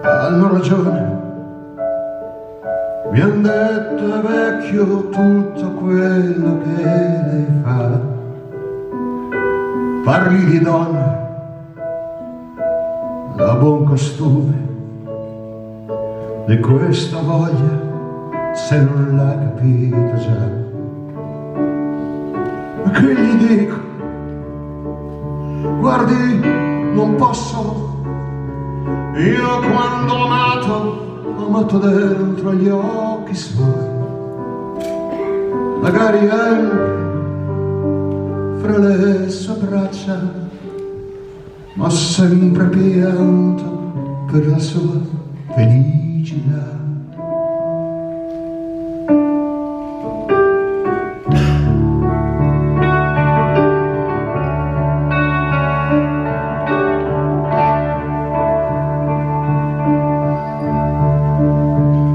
hanno ragione. Mi han detto è vecchio tutto quello che lei fa. Parli di donna, da buon costume, di questa voglia se non l'ha capito già. Ma che gli dico? Guardi, non posso. Io quando ho amato dentro gli occhi suoi, magari anche fra le sue braccia, ma sempre pianto per la sua felicità.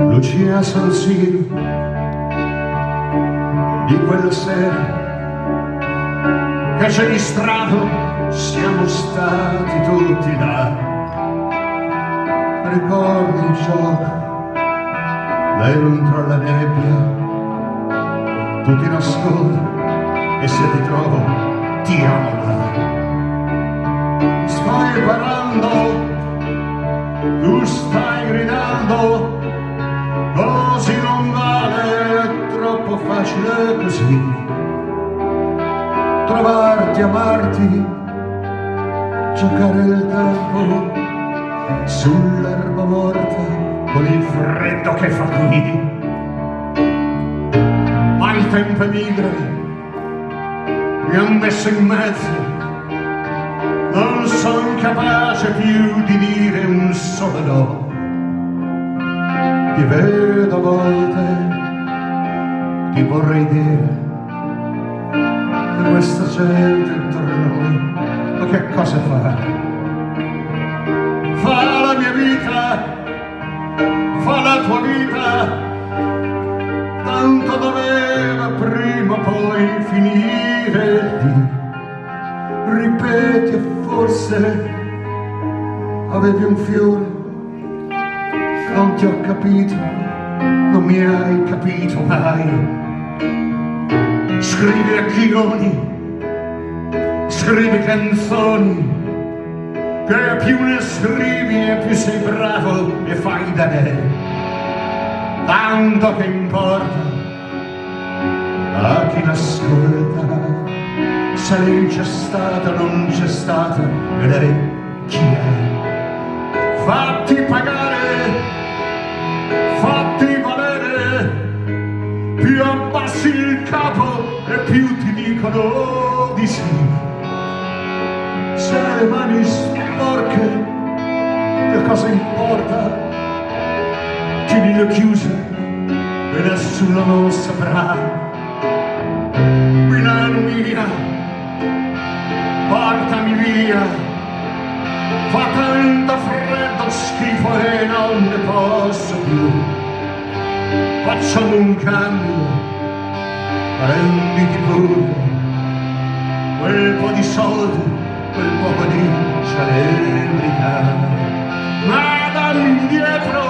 Lucia Salsino, di quella sera che c'è di strano siamo stati tutti là. Ricordo un gioco, dentro alla nebbia, tu ti nascondi e se ti trovo ti amo là. Stai parlando, tu stai gridando, così non vale, è troppo facile così. Trovarti, amarti, giocare il tempo sull'erba morta con il freddo che fa qui. Ma il tempo è migre, mi han messo in mezzo, non son capace più di dire un solo no. Ti vedo a volte, ti vorrei dire che questa gente intorno a noi, ma che cosa fa? Fa la mia vita, fa la tua vita, tanto doveva prima o poi finire di. Ripeti e forse avevi un fiore. Non ti ho capito, non mi hai capito mai. Scrivi a chiloni, scrivi canzoni, che più ne scrivi e più sei bravo e fai da te. Tanto che importa a chi l'ascolta, se lei c'è stata o non c'è stata, e lei chi è? Fatti pagare, fatti valere, più abbassi il capo e più ti dicono di sì. Se hai le mani sporche, che cosa importa? Tienile chiuse e nessuno lo saprà. Milano mia, portami via, fa tanto freddo, schifo e non ne posso più. Facciamo un cambio, prenditi pure quel po' di soldi, quel poco di celebrità. Ma dammi indietro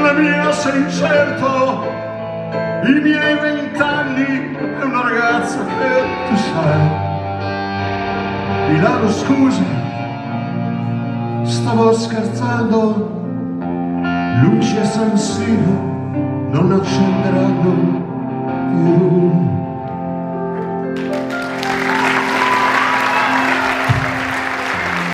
la mia sei certo, i miei 20 anni e una ragazza che tu sai. Milano scusa, stavo scherzando, luci e San Siro non accenderanno più.